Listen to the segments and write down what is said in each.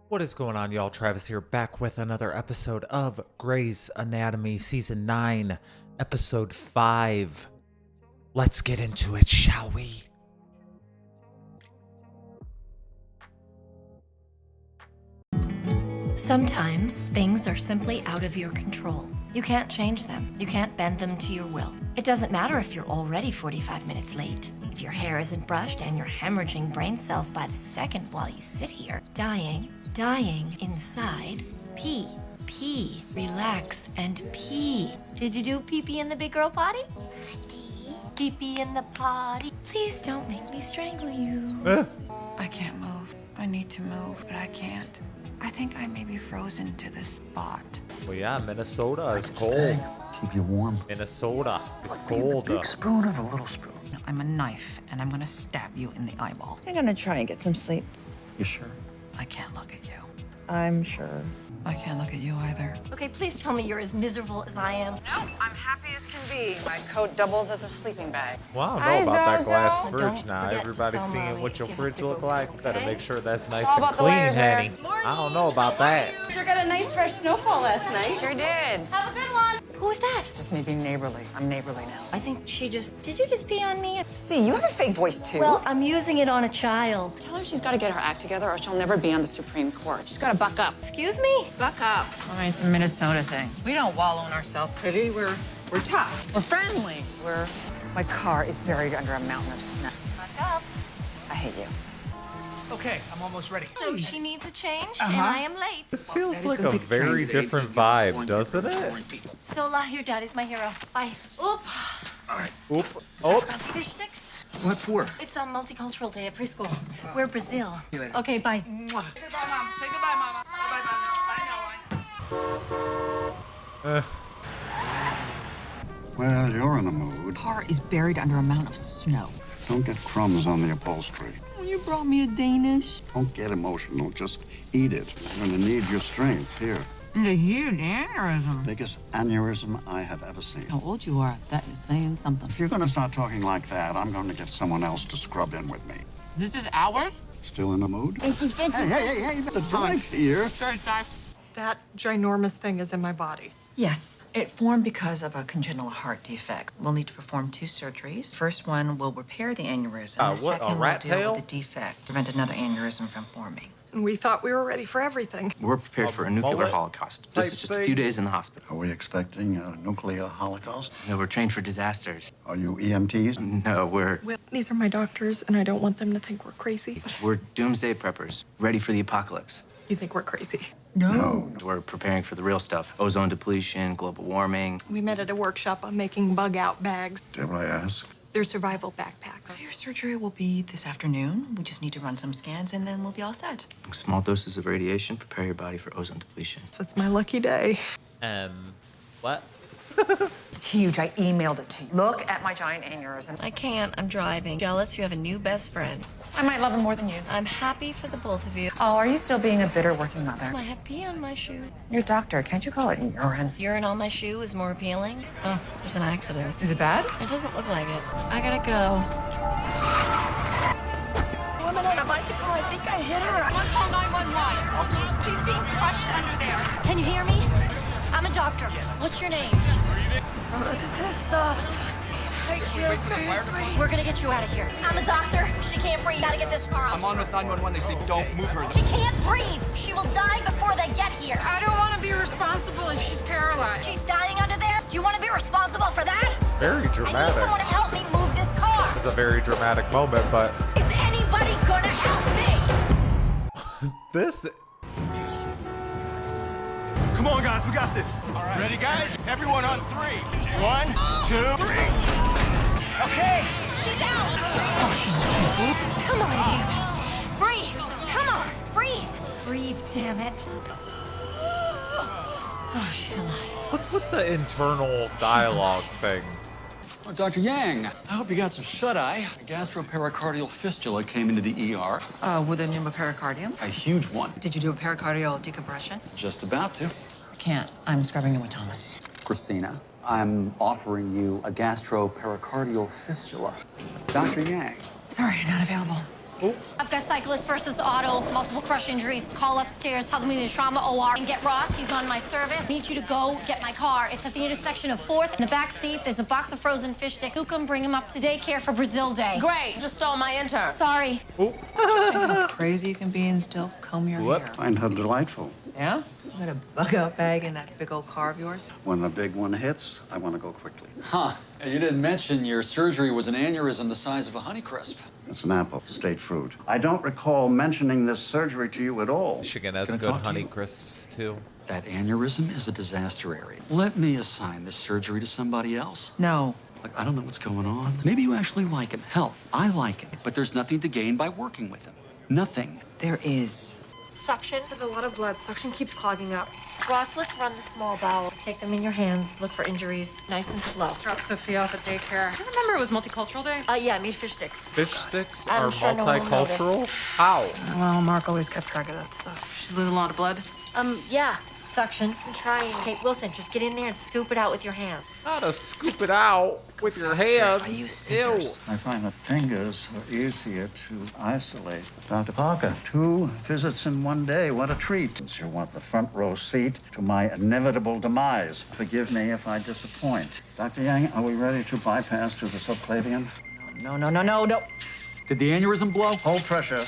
What is going on, y'all? Travis here, back with another episode of Grey's Anatomy Season 9, Episode 5. Let's get into it, shall we? Sometimes things are simply out of your control. You can't change them. You can't bend them to your will. It doesn't matter if you're already 45 minutes late. If your hair isn't brushed and you're hemorrhaging brain cells by the second while you sit here, dying inside, pee, relax and pee. Did you do pee-pee in the big girl potty? Pee-pee in the potty. Please don't make me strangle you. I can't move. I need to move, but I can't. I think I may be frozen to this spot. Well, yeah, Minnesota is cold. Keep you warm. Minnesota is Need cold. the big spoon or the little spoon? No, I'm a knife, and I'm gonna stab you in the eyeball. I'm gonna try and get some sleep. You sure? I can't look at you. I'm sure. I can't look at you either. Okay, please tell me you're as miserable as I am. No, I'm happy as can be. My coat doubles as a sleeping bag. Well, I Hi, don't know about that Zozo. glass Don't fridge now. forget to Everybody's tell seeing Mommy what your you have fridge to go look like. poop, Better okay? make sure that's nice all and about the clean, layers, Henny. Mary. I don't know about that. Sure got a nice fresh snowfall last night. Sure did. Have a good one. Who is that? Just me being neighborly. I'm neighborly now. I think she just... Did you just pee on me? See, you have a fake voice too. Well, I'm using it on a child. Tell her she's got to get her act together or she'll never be on the Supreme Court. She's got to buck up. Excuse me? Buck up. I mean, it's a Minnesota thing. We don't wallow in self-pity. We're tough. We're friendly. My car is buried under a mountain of snow. Buck up. I hate you. Okay, I'm almost ready. So she needs a change, and I am late. This feels Daddy's like gonna a take a train very today, different so you vibe, won't doesn't get it? warranty. So, your daddy's my hero. Bye. Oop. Oop. Oh, Fish sticks. What for? It's on multicultural day at preschool. We're Brazil. you later. Okay, bye. Say goodbye, Mom. Say goodbye, Mama. Bye-bye, Mama. I know. Well, you're in a mood. Car is buried under a mountain of snow. Don't get crumbs on the upholstery. You brought me a Danish. Don't get emotional. Just eat it. You're gonna need your strength. Here. A huge aneurysm. Biggest aneurysm I have ever seen. How old you are, that is saying something. If you're gonna start talking like that, I'm going to get someone else to scrub in with me. This is ours? Still in a mood? Hey, the drive here. That ginormous thing is in my body. Yes. It formed because of a congenital heart defect. We'll need to perform 2 surgeries. First one will repair the aneurysm. The what, a second rat will deal tail? with the defect, prevent another aneurysm from forming. And we thought we were ready for everything. We're prepared for a nuclear mullet holocaust. type This is just a thing? few days in the hospital. Are we expecting a nuclear holocaust? No, we're trained for disasters. Are you EMTs? No, we're These are my doctors, and I don't want them to think we're crazy. doomsday preppers, ready for the apocalypse. You think we're crazy? No. We're preparing for the real stuff: ozone depletion, global warming. We met at a workshop on making bug-out bags. Dare I ask? They're survival backpacks. Your surgery will be this afternoon. We just need to run some scans, and then we'll be all set. Small doses of radiation prepare your body for ozone depletion. So it's my lucky day. what? It's huge. I emailed it to you. Look at my giant aneurysm. I can't. I'm driving. Jealous you have a new best friend. I might love him more than you. I'm happy for the both of you. Oh, are you still being a bitter working mother? I have pee on my shoe. You're a doctor. Can't you call it urine? Urine on my shoe is more appealing. Oh, there's an accident. Is it bad? It doesn't look like it. I gotta go. Woman on a bicycle, I think I hit her. Call 911. She's being crushed under there. Can you hear me? I'm a doctor. What's your name? I can't breathe. We're gonna get you out of here. I'm a doctor. She can't breathe. Gotta get this car I'm out. on with 911. They say don't move her. She can't breathe. She will die before they get here. I don't want to be responsible if she's paralyzed. She's dying under there. Do you want to be responsible for that? Very I need dramatic. someone to help me move this car. It's a very dramatic moment, but Is anybody gonna help me? this... Come on, guys. We got this. All right. Ready, guys? Everyone on 3. 1, 2, 3. Okay. She's out. Come on, damn it. Breathe. Come on. Breathe. Breathe, damn it. Oh, she's alive. What's with the internal dialogue thing? Oh, Dr. Yang, I hope you got some shut-eye. A gastropericardial fistula came into the ER. With a pneumopericardium. A huge one. Did you do a pericardial decompression? Just about to. Can't. I'm scrubbing you with Thomas. Christina, I'm offering you a gastropericardial fistula. Dr. Yang. Sorry, not available. I've got cyclist versus auto, multiple crush injuries. Call upstairs, tell them we need a trauma OR, and get Ross. He's on my service. Need you to go get my car. It's at the intersection of 4th. In the back seat, there's a box of frozen fish sticks. You can bring him up to daycare for Brazil Day. Great, just stole my intern. Sorry. How crazy you can be and still comb your hair. Find her delightful. Yeah? You got a bug-out bag in that big old car of yours? When the big one hits, I want to go quickly. Huh. You didn't mention your surgery was an aneurysm the size of a Honeycrisp. It's an apple, state fruit. I don't recall mentioning this surgery to you at all. Michigan has Can I good talk to Honey you? Crisps, too. That aneurysm is a disaster area. Let me assign this surgery to somebody else. No. Like, I don't know what's going on. Maybe you actually like him. Hell, I like him. But there's nothing to gain by working with him. Nothing. There is. Suction. There's a lot of blood. Suction keeps clogging up. Ross, let's run the small bowel. Take them in your hands. Look for injuries. Nice and slow. Drop Sophia off at daycare. I remember it was multicultural day. Yeah, I made fish sticks. Fish sticks I'm are sure no one will multicultural? How? Well, Mark always kept track of that stuff. She's losing a lot of blood. Yeah. Suction. I'm trying. Kate Wilson, just get in there and scoop it out with your hand. How to scoop it out with your hands. I use scissors. I find the fingers are easier to isolate. Dr. Parker, 2 visits in one day. What a treat. Since you want the front row seat to my inevitable demise. Forgive me if I disappoint. Dr. Yang, are we ready to bypass to the subclavian? No. Did the aneurysm blow? Hold pressure.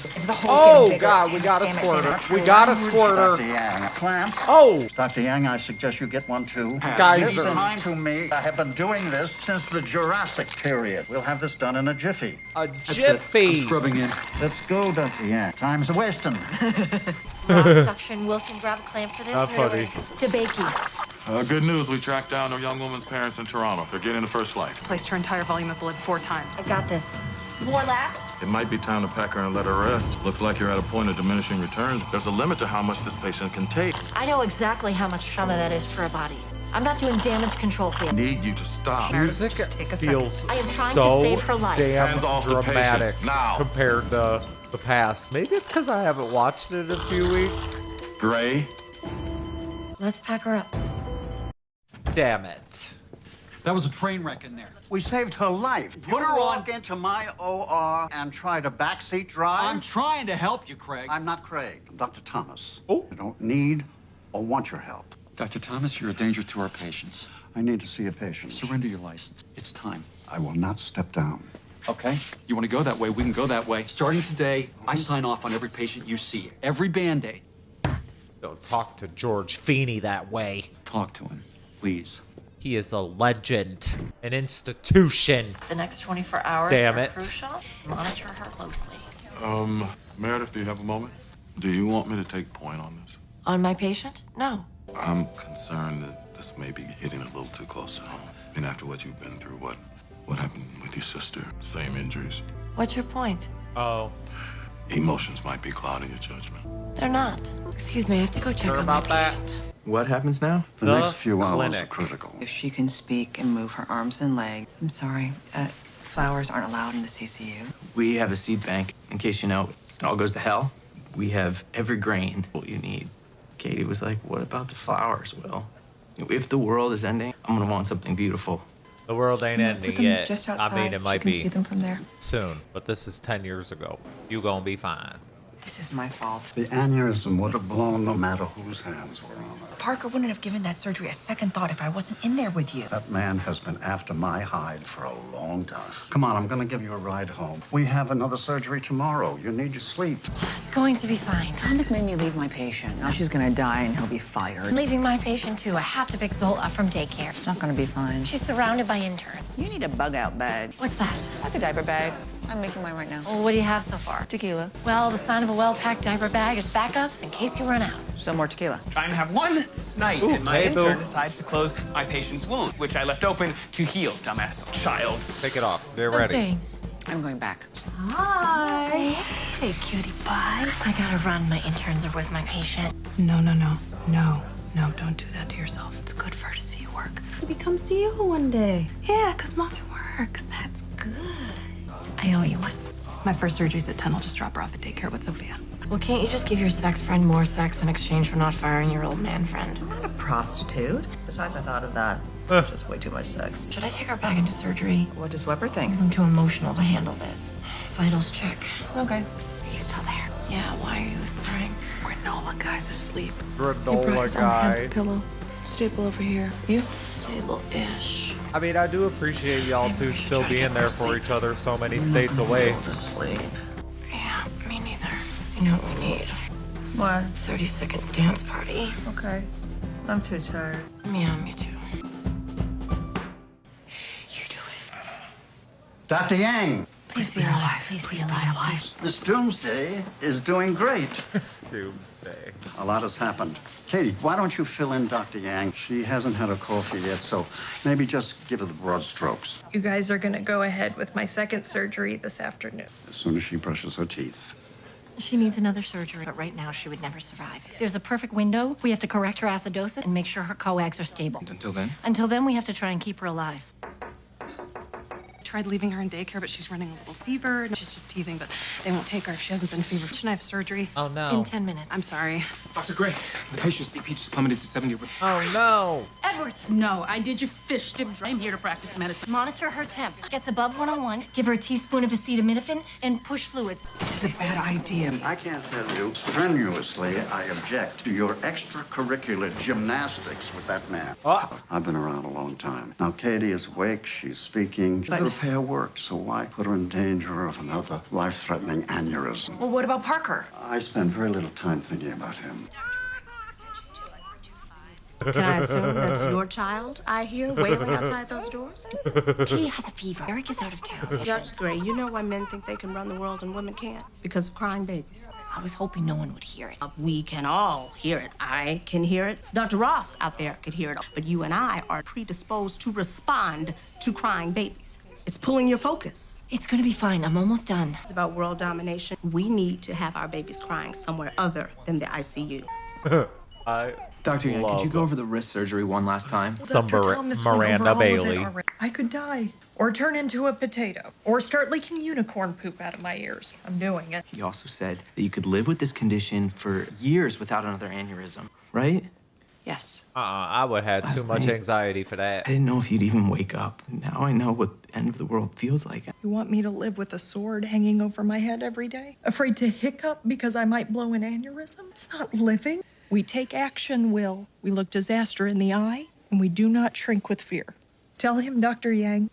Oh, God, we got a squirter. We got a squirter. Dr. Yang, clamp. Oh, Dr. Yang, I suggest you get one too. Geyser. Listen to me. I have been doing this since the Jurassic period. We'll have this done in a jiffy. a I'm jiffy. scrubbing in. Let's go, Dr. Yang. Time's a-wasting. Ross, Suction. Wilson, grab a clamp for this. Not funny. DeBakey. Good news. We tracked down a young woman's parents in Toronto. They're getting the first flight. Placed her entire volume of blood 4 times. I got this. More laps? It might be time to pack her and let her rest. Looks like you're at a point of diminishing returns. There's a limit to how much this patient can take. I know exactly how much trauma that is for a body. I'm not doing damage control for I you. need you to stop. Music take a feels I am trying to so save her life. damn Hands off the patient, dramatic now. compared to the past. Maybe it's because I haven't watched it in a few weeks. Gray, Let's pack her up. Damn it. That was a train wreck in there. We saved her life. Put her You on. walk into my OR and try to backseat drive? I'm trying to help you, Craig. I'm not Craig. I'm Dr. Thomas. Oh. I don't need or want your help. Dr. Thomas, you're a danger to our patients. I need to see a patient. Surrender your license. It's time. I will not step down. Okay? You want to go that way, we can go that way. Starting today, I sign off on every patient you see. Every Band-Aid. Don't talk to George Feeney that way. Talk to him, please. He is a legend, an institution. The next 24 hours Damn are it. crucial. Monitor her closely. Meredith, do you have a moment? Do you want me to take point on this? On my patient? No. I'm concerned that this may be hitting a little too close to home. And after what you've been through, what happened with your sister? Same injuries. What's your point? Oh, Emotions might be clouding your judgment. They're not. Excuse me, I have to go check sure on my about that? patient. What happens now? The The next few hours are clinic. critical. If she can speak and move her arms and legs. I'm sorry. Flowers aren't allowed in the CCU. We have a seed bank. In case you know, it all goes to hell. We have every grain what you need. Katie was like, what about the flowers, Will? If the world is ending, I'm gonna want something beautiful. The world ain't Put ending them yet. just I outside. mean, it might You can be see them from there. soon, but this is 10 years ago. You gonna be fine. This is my fault. The aneurysm would have blown no matter whose hands were on it. Parker wouldn't have given that surgery a second thought if I wasn't in there with you. That man has been after my hide for a long time. Come on, I'm gonna give you a ride home. We have another surgery tomorrow. You need your sleep. It's going to be fine. Thomas made me leave my patient. Now she's gonna die and he'll be I'm fired. leaving my patient too. I have to pick Zola up from daycare. It's not gonna be fine. She's surrounded by interns. You need a bug-out bag. What's that? Like a diaper bag. I'm making mine right now. Well, what do you have so far? Tequila. Well, the sign of a well-packed diaper bag is backups in case you run out. Some more tequila. Trying to have one night, Ooh, and my hey, intern boo. decides to close my patient's wound, which I left open to heal, dumbass child. Take it off. They're What's ready. doing? I'm going back. Hi. Hey, cutie pie. I gotta run. My interns are with my patient. No, don't do that to yourself. It's good for her to see you work. Maybe come see you one day. Yeah, because mommy works. That's good. I owe you one. My first surgery's at 10. I'll just drop her off at daycare with Sophia. Well, can't you just give your sex friend more sex in exchange for not firing your old man friend? I'm not a prostitute. Besides, I thought of that. Just way too much sex. Should I take her back into surgery? What does Weber think? I'm too emotional to handle this. Vitals check. Okay. Are you still there? Yeah, why are you whispering? Granola guy's asleep. Granola guy. Pillow. Stable over here. You? Stable-ish. I mean, I do appreciate y'all two still being there for each other so many states away. Yeah, me neither. You know what we need? What? 30-second dance party. Okay. I'm too tired. Yeah, me too. Dr. Yang, Please be alive. Please be alive. this doomsday is doing great. It's doomsday. A lot has happened. Katie, why don't you fill in Dr. Yang? She hasn't had her coffee yet, so maybe just give her the broad strokes You guys are gonna go ahead with my second surgery this afternoon. as soon as she brushes her teeth. She needs another surgery, but right now she would never survive. There's a perfect window. We have to correct her acidosis and make sure her coags are stable. Until then? Until then, we have to try and keep her alive. Tried leaving her in daycare, but she's running a little fever. She's just teething, but they won't take her if she hasn't been fevered. Shouldn't I have surgery? Oh no. In 10 minutes. I'm sorry. Dr. Gray, the patient's BP just plummeted to 70. Oh no. Edwards, No, I did your fish dip. I'm here to practice medicine. monitor her temp. Gets above 101, give her a teaspoon of acetaminophen, and push fluids. This is a bad idea. I can't tell you, strenuously, I object to your extracurricular gymnastics with that man. I've been around a long time. Now, Katie is awake, she's speaking. The repair worked, so why put her in danger of another life-threatening aneurysm? Well, what about Parker? I spend very little time thinking about him. Can I assume that's your child I hear wailing outside those doors? She has a fever. Eric is out of town. Dr. Gray, you know why men think they can run the world and women can't? Because of crying babies. I was hoping no one would hear it. We can all hear it. I can hear it. Dr. Ross out there could hear it. But you and I are predisposed to respond to crying babies. It's pulling your focus. It's gonna be fine. I'm almost done. It's about world domination. We need to have our babies crying somewhere other than the ICU. Dr. Yang, could you go over the wrist surgery one last time? Some Dr. Thomas went over Miranda all of it Bailey. already. I could die, or turn into a potato, or start leaking unicorn poop out of my ears. I'm doing it. He also said that you could live with this condition for years without another aneurysm, right? Yes. I would have had too Last much night, anxiety for that. I didn't know if you'd even wake up. Now I know what the end of the world feels like. You want me to live with a sword hanging over my head every day? Afraid to hiccup because I might blow an aneurysm? It's not living. We take action, Will. We look disaster in the eye, and we do not shrink with fear. Tell him, Dr. Yang.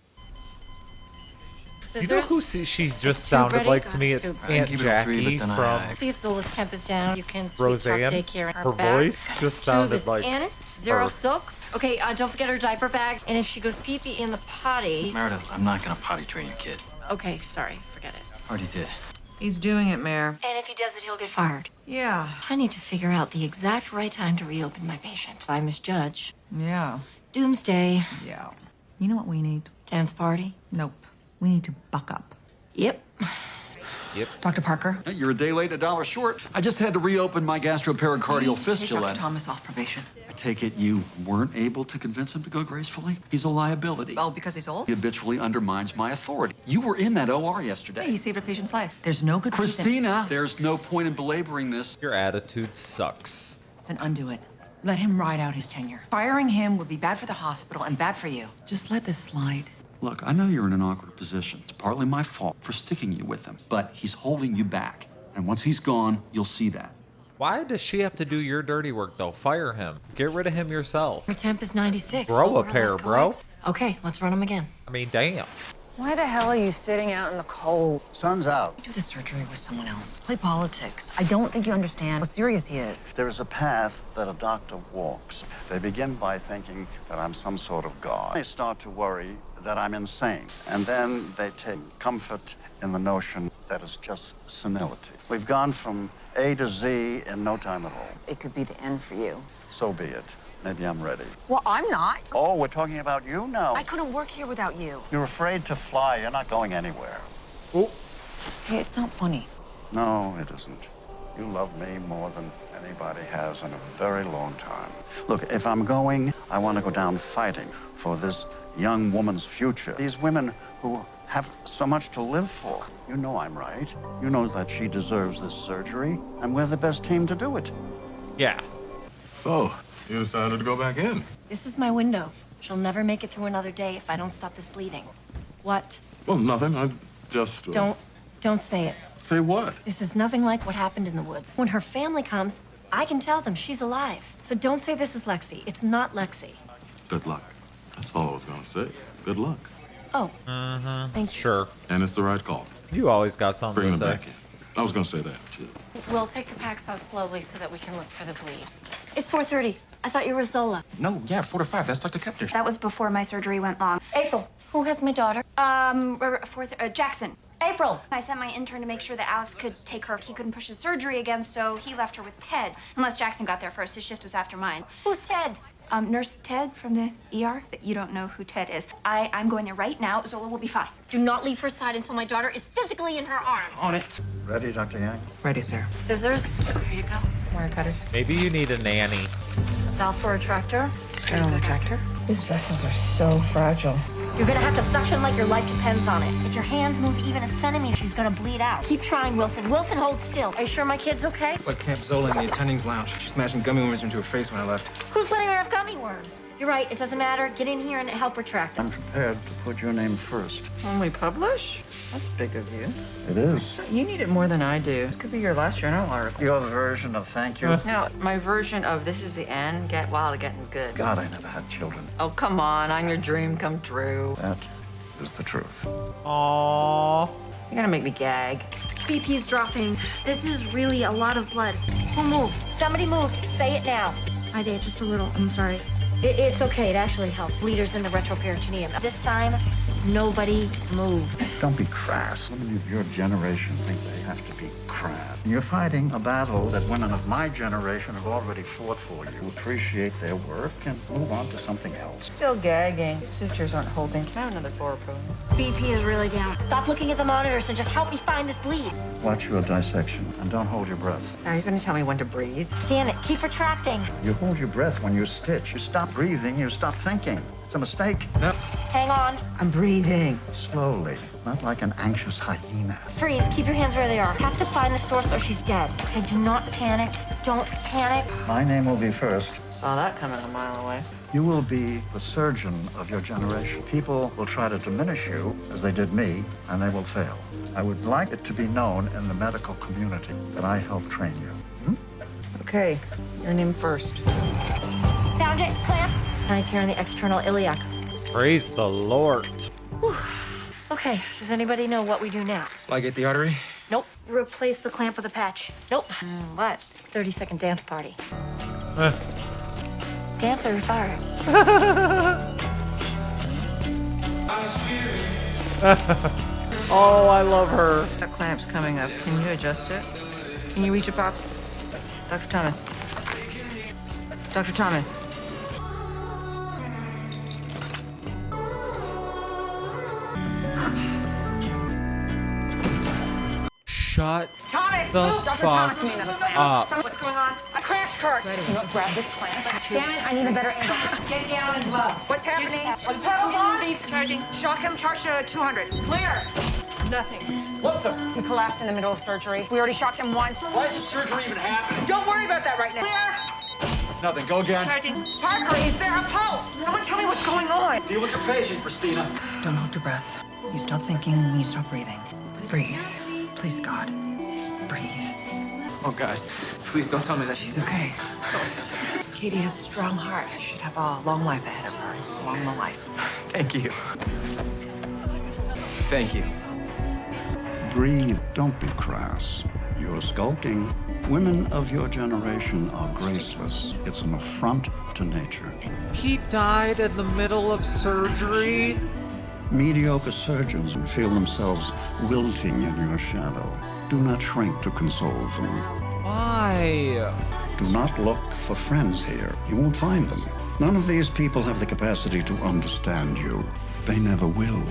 You know who she's just sounded like to me? Aunt keep it at 3, Jackie but then from See if Zola's temp is down. You can sweet Roseanne. talk daycare in her Her back. voice just Tube sounded is like in. 0 her. silk. Okay, don't forget her diaper bag. And if she goes pee-pee in the potty. Meredith, I'm not gonna potty train your kid. Okay, sorry, forget it. Already did. He's doing it, Mayor. And if he does it, he'll get fired. Yeah. I need to figure out the exact right time to reopen my patient. I misjudge. Yeah. Doomsday. Yeah. You know what we need? Dance party. Nope. We need to buck up. Yep. Dr. Parker? You're a day late, $1 short. I just had to reopen my gastropericardial Take fistula. Dr. Thomas off probation. I take it you weren't able to convince him to go gracefully? He's a liability. Oh, because he's old? He habitually undermines my authority. You were in that OR yesterday. Hey, he saved a patient's life. There's no good reason. Christina, there's no point in belaboring this. Your attitude sucks. Then undo it. Let him ride out his tenure. Firing him would be bad for the hospital and bad for you. Just let this slide. Look, I know you're in an awkward position. It's partly my fault for sticking you with him, but he's holding you back. And once he's gone, you'll see that. Why does she have to do your dirty work though? Fire him. Get rid of him yourself. Her temp is 96. Grow What a were her pair, last bro. coags? Okay, let's run them again. I mean, damn. Why the hell are you sitting out in the cold? Sun's out. Do the surgery with someone else. Play politics. I don't think you understand how serious he is. There is a path that a doctor walks. They begin by thinking that I'm some sort of god. They start to worry that I'm insane. And then they take comfort in the notion that it's just senility. We've gone from A to Z in no time at all. It could be the end for you. So be it. Maybe I'm ready. Well, I'm not. Oh, we're talking about you now. I couldn't work here without you. You're afraid to fly. You're not going anywhere. Oh. Hey, it's not funny. No, it isn't. You love me more than anybody has in a very long time. Look, if I'm going, I want to go down fighting for this young woman's future. These women who have so much to live for. You know I'm right. You know that she deserves this surgery, and we're the best team to do it. Yeah. So, you decided to go back in. This is my window. She'll never make it through another day if I don't stop this bleeding. What? Well, nothing. I just... Don't Don't say it. Say what? This is nothing like what happened in the woods. When her family comes, I can tell them she's alive. So don't say this is Lexi. It's not Lexi. Good luck. That's all I was gonna say. Good luck. Oh. Thank you. Sure. And it's the right call. You always got something Bring to them say. back in. I was gonna say that, too. We'll take the packs out slowly so that we can look for the bleed. It's 4:30. I thought you were Zola. No, yeah, 4 to 5. That's Dr. Kepner. That was before my surgery went long. April, who has my daughter? Jackson. April. I sent my intern to make sure that Alex could take her. He couldn't push his surgery again, so he left her with Ted. Unless Jackson got there first. His shift was after mine. Who's Ted? Nurse Ted from the ER. You don't know who Ted is. I'm going there right now. Zola will be fine. Do not leave her side until my daughter is physically in her arms. On it. Ready, Dr. Yang? Ready, sir. Scissors. Here you go. Wire cutters. Maybe you need a nanny. Valve for retractor. Sterile retractor. These vessels are so fragile. You're gonna have to suction like your life depends on it. If your hands move even a centimeter, she's gonna bleed out. Keep trying, Wilson. Wilson, hold still. Are you sure my kid's okay? It's like Camp Zola in the attending's lounge. She smashing gummy worms into her face when I left. Who's letting her have gummy worms? You're right, it doesn't matter. Get in here and help retract it. I'm prepared to put your name first. When we publish? That's big of you. It is. You need it more than I do. This could be your last journal article. Your version of thank you. No, my version of this is the end. Get while the getting's good. God, I never had children. Oh, come on. I'm your dream come true. That is the truth. Aww. You're gonna make me gag. BP's dropping. This is really a lot of blood. Who moved? Somebody moved. Say it now. I did, just a little. I'm sorry. It's okay. It actually helps. Bleeders in the retroperitoneum. This time, nobody moved. Don't be crass. Women of your generation think they have to be crass. You're fighting a battle that women of my generation have already fought for you. Appreciate their work and move on to something else. Still gagging. These sutures aren't holding. Can I have another chloroquine? BP is really down. Stop looking at the monitors and just help me find this bleed. Watch your dissection and don't hold your breath. Are you gonna tell me when to breathe? Damn it. Keep retracting. You hold your breath when you stitch. You stop breathing, you stop thinking. It's a mistake. No. Hang on. I'm breathing. Slowly, not like an anxious hyena. Freeze. Keep your hands where they are. Have to find the source or she's dead. Okay, do not panic. Don't panic. My name will be first. Saw that coming a mile away. You will be the surgeon of your generation. People will try to diminish you, as they did me, and they will fail. I would like it to be known in the medical community that I helped train you. Okay, your name first. Found it. Clamp. I tear in the external iliac. Praise the Lord. Whew. Okay, does anybody know what we do now? Ligate the artery? Nope. Replace the clamp with a patch. Nope. What? 30-second dance party. Dance or you're fired. Oh, I love her. That clamp's coming up. Can you adjust it? Can you reach it, Pops? Dr. Thomas. Dr. Thomas. Shut Thomas! the Dr. fuck Thomas, give me another clamp. up. What's going on? A crash cart. You know what? Grab this clamp. Damn it, I need a better angle. Get down and glove. What's happening? Are the pedals on? Charging. Shock him, charge to 200. Clear. Nothing. What the? He collapsed in the middle of surgery. We already shocked him once. Why is this surgery even happening? Don't worry about that right now. Clear. Nothing. Go again. Charging. Parker, is there a pulse? Someone tell me what's going on. Deal with your patient, Christina. Don't hold your breath. You stop thinking when you stop breathing. Breathe. Please, God. Breathe. Oh, God. Please don't tell me that She's okay. Katie has a strong heart. She should have a long life ahead of her. Long the life. Thank you. Thank you. Breathe. Don't be crass. You're skulking. Women of your generation are graceless. It's an affront to nature. He died in the middle of surgery. Mediocre surgeons feel themselves wilting in your shadow. Do not shrink to console them. Why? Do not look for friends here. You won't find them. None of these people have the capacity to understand you. They never will.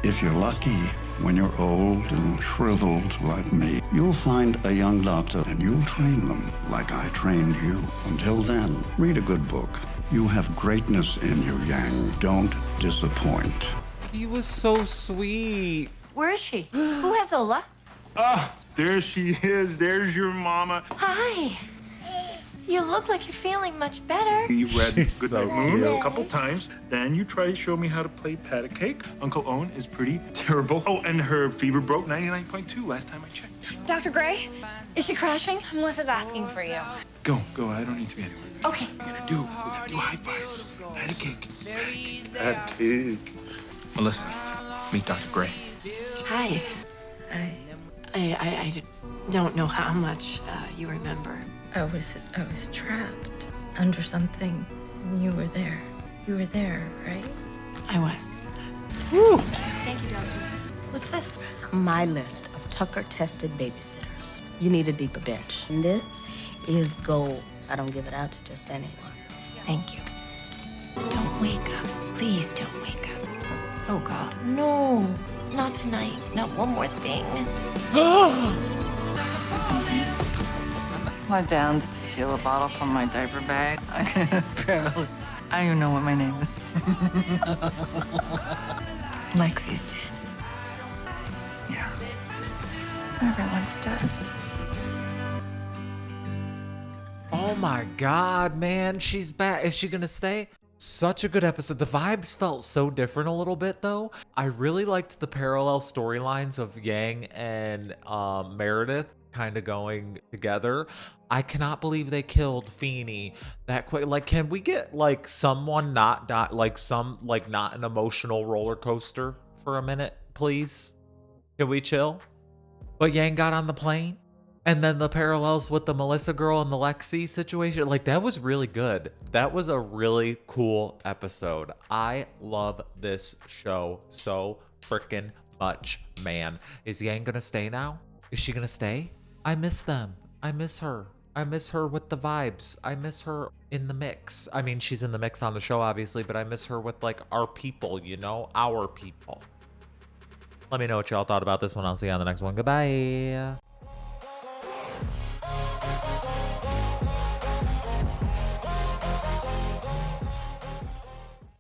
If you're lucky, when you're old and shriveled like me, you'll find a young doctor and you'll train them like I trained you. Until then, read a good book. You have greatness in you, Yang. Don't disappoint. He was so sweet. Where is she? Who has Ola? Ah, there she is. There's your mama. Hi. You look like you're feeling much better. You read She's Good so Night Moon cute. a couple times. Then you try to show me how to play pat a cake. Uncle Owen is pretty terrible. Oh, and her fever broke 99.2 last time I checked. Dr. Gray, is she crashing? Melissa's asking for you. Go. I don't need to be anywhere. Okay. We're gonna do high fives. Pat a cake. Pat a cake. Melissa, meet Dr. Gray. Hi. I don't know how much you remember. I was trapped under something. You were there. You were there, right? I was. Thank you, Doctor. What's this? My list of Tucker-tested babysitters. You need a deeper bench. And this is gold. I don't give it out to just anyone. Thank you. Don't wake up. Please don't wake up. Oh, God. No. Not tonight. Not one more thing. My down to steal a bottle from my diaper bag. Barely. I don't even know what my name is. Lexi's dead. Yeah. Everyone's dead. Oh my God, man. She's back. Is she going to stay? Such a good episode. The vibes felt so different a little bit, though. I really liked the parallel storylines of Yang and Meredith kind of going together. I cannot believe they killed Feeney that quick. Like, can we get like someone not die, like some like not an emotional roller coaster for a minute, please? Can we chill? But Yang got on the plane, and then the parallels with the Melissa girl and the Lexi situation, like that was really good. That was a really cool episode. I love this show so freaking much, man. Is Yang gonna stay now? Is she gonna stay? I miss them. I miss her. I miss her with the vibes. I miss her in the mix. I mean, she's in the mix on the show, obviously, but I miss her with like our people, you know, our people. Let me know what y'all thought about this one. I'll see you on the next one. Goodbye.